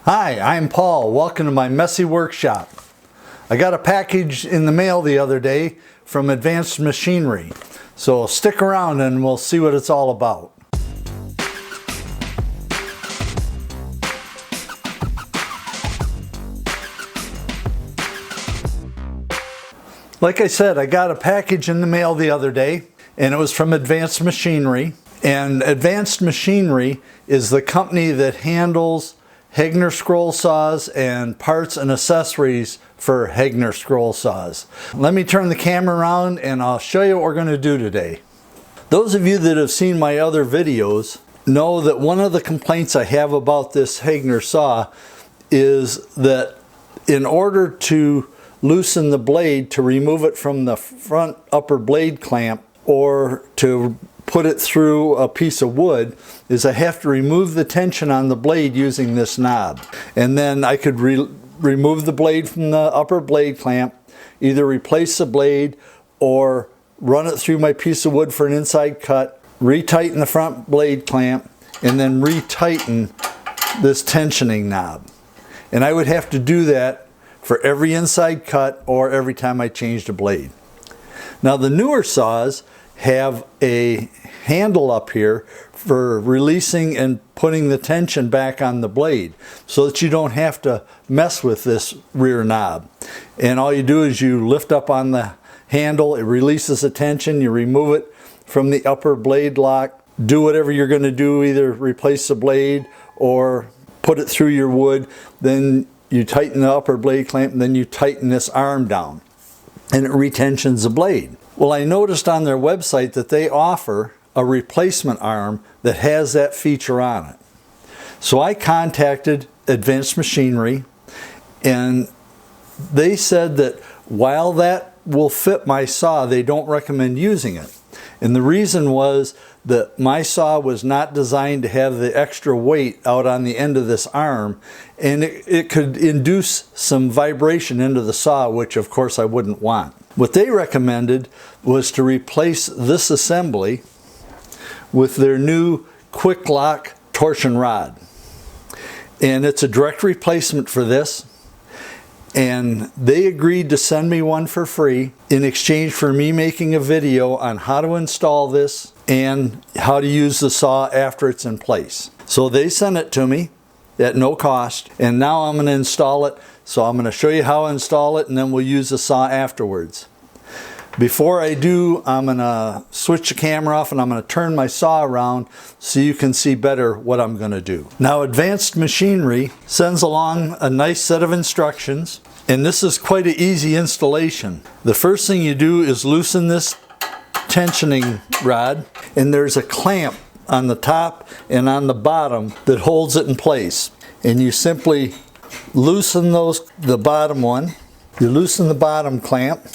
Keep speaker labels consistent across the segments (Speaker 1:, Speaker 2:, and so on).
Speaker 1: Hi, I'm Paul. Welcome to my messy workshop. I got a package in the mail the other day from Advanced Machinery. So stick around and we'll see what it's all about. Like I said, I got a package in the mail the other day and it was from Advanced Machinery. And Advanced Machinery is the company that handles Hegner Scroll Saws and parts and accessories for Hegner Scroll Saws. Let me turn the camera around and I'll show you what we're going to do today. Those of you that have seen my other videos know that one of the complaints I have about this Hegner saw is that in order to loosen the blade, to remove it from the front upper blade clamp or to put it through a piece of wood, is I have to remove the tension on the blade using this knob. And then I could remove the blade from the upper blade clamp, either replace the blade or run it through my piece of wood for an inside cut, retighten the front blade clamp, and then retighten this tensioning knob. And I would have to do that for every inside cut or every time I changed a blade. Now the newer saws have a handle up here for releasing and putting the tension back on the blade so that you don't have to mess with this rear knob. And all you do is you lift up on the handle, it releases the tension, you remove it from the upper blade lock, do whatever you're going to do, either replace the blade or put it through your wood, then you tighten the upper blade clamp and then you tighten this arm down and it retensions the blade. Well, I noticed on their website that they offer a replacement arm that has that feature on it. So I contacted Advanced Machinery and they said that while that will fit my saw, they don't recommend using it. And the reason was that my saw was not designed to have the extra weight out on the end of this arm, and it could induce some vibration into the saw, which of course I wouldn't want. What they recommended was to replace this assembly with their new quick lock torsion rod. And it's a direct replacement for this. And they agreed to send me one for free in exchange for me making a video on how to install this and how to use the saw after it's in place. So they sent it to me at no cost, and now I'm going to install it. So I'm going to show you how to install it and then we'll use the saw afterwards. Before I do, I'm going to switch the camera off and I'm going to turn my saw around so you can see better what I'm going to do. Now Advanced Machinery sends along a nice set of instructions, and this is quite an easy installation. The first thing you do is loosen this tensioning rod, and there's a clamp on the top and on the bottom that holds it in place. And you simply loosen the bottom one, you loosen the bottom clamp,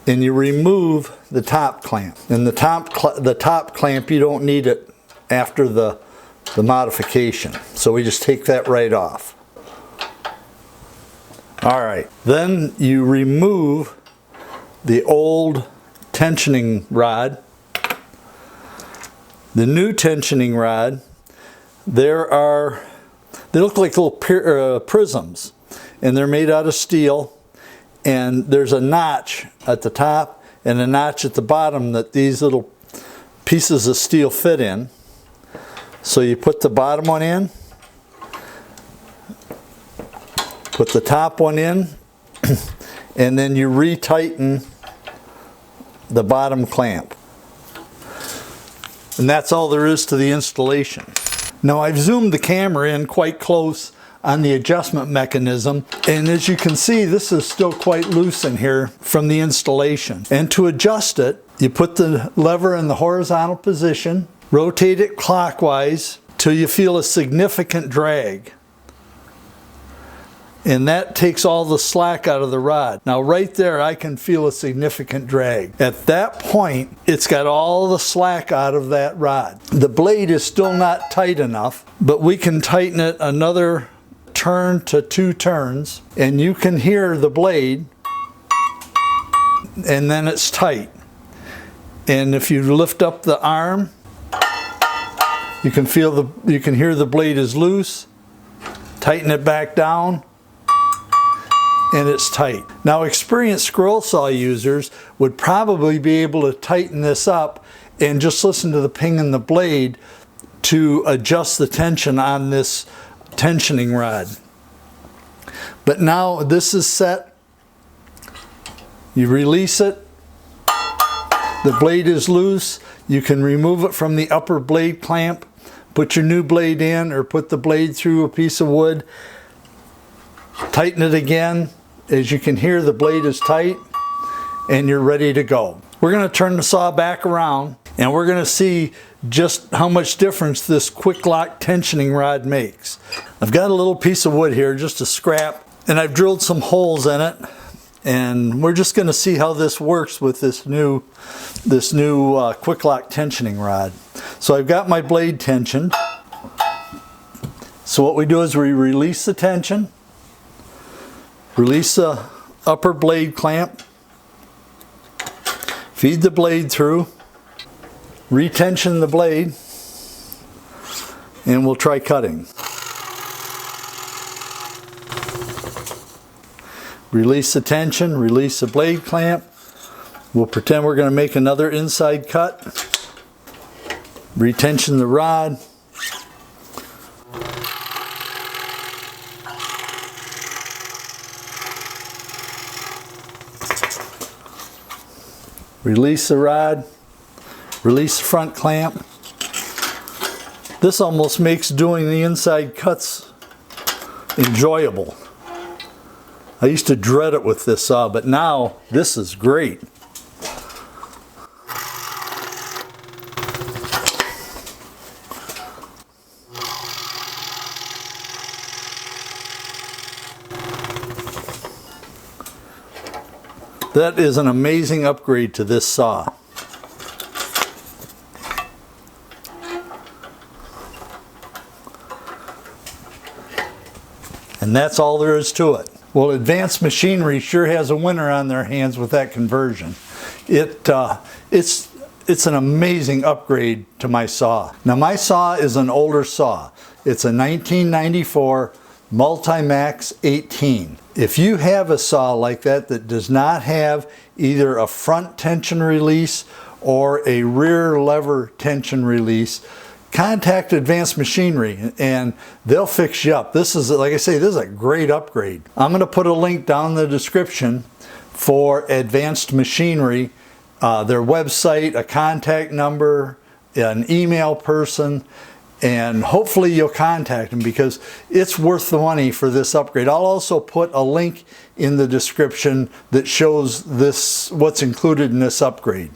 Speaker 1: and you remove the top clamp. And the top clamp, you don't need it after the modification. So we just take that right off. All right, then you remove the old tensioning rod. The new tensioning rod, they look like little prisms, and they're made out of steel. And there's a notch at the top and a notch at the bottom that these little pieces of steel fit in. So you put the bottom one in, put the top one in, and then you retighten the bottom clamp. And that's all there is to the installation. Now I've zoomed the camera in quite close on the adjustment mechanism, and as you can see, this is still quite loose in here from the installation. And to adjust it, you put the lever in the horizontal position, rotate it clockwise till you feel a significant drag. And that takes all the slack out of the rod. Now right there I can feel a significant drag. At that point, it's got all the slack out of that rod. The blade is still not tight enough, but we can tighten it another turn to 2 turns, and you can hear the blade, and then it's tight. And if you lift up the arm, you can hear the blade is loose, Tighten it back down, and it's tight. Now, experienced scroll saw users would probably be able to tighten this up and just listen to the ping in the blade to adjust the tension on this tensioning rod. But now this is set. You release it. The blade is loose. You can remove it from the upper blade clamp, put your new blade in, or put the blade through a piece of wood. Tighten it again. As you can hear, the blade is tight and you're ready to go. We're going to turn the saw back around and we're going to see just how much difference this quick lock tensioning rod makes. I've got a little piece of wood here, just a scrap, and I've drilled some holes in it, and we're just going to see how this works with this new quick lock tensioning rod. So I've got my blade tensioned. So what we do is we release the tension, release the upper blade clamp, feed the blade through, retension the blade, and we'll try cutting. Release the tension, release the blade clamp. We'll pretend we're going to make another inside cut. Retension the rod. Release the rod. Release the front clamp. This almost makes doing the inside cuts enjoyable. I used to dread it with this saw, but now this is great. That is an amazing upgrade to this saw. And that's all there is to it. Well, Advanced Machinery sure has a winner on their hands with that conversion. It's an amazing upgrade to my saw. Now, my saw is an older saw. It's a 1994 Multimax 18. If you have a saw like that that does not have either a front tension release or a rear lever tension release, contact Advanced Machinery and they'll fix you up. This is, like I say, this is a great upgrade. I'm going to put a link down in the description for Advanced Machinery, their website, a contact number, an email person, and hopefully you'll contact them because it's worth the money for this upgrade. I'll also put a link in the description that shows this, what's included in this upgrade.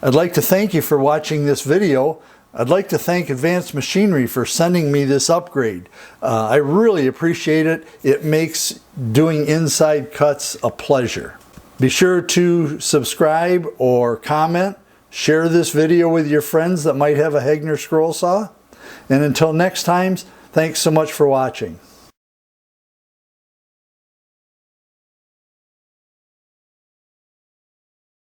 Speaker 1: I'd like to thank you for watching this video. I'd like to thank Advanced Machinery for sending me this upgrade. I really appreciate it. It makes doing inside cuts a pleasure. Be sure to subscribe or comment. Share this video with your friends that might have a Hegner Scroll Saw. And until next time, thanks so much for watching.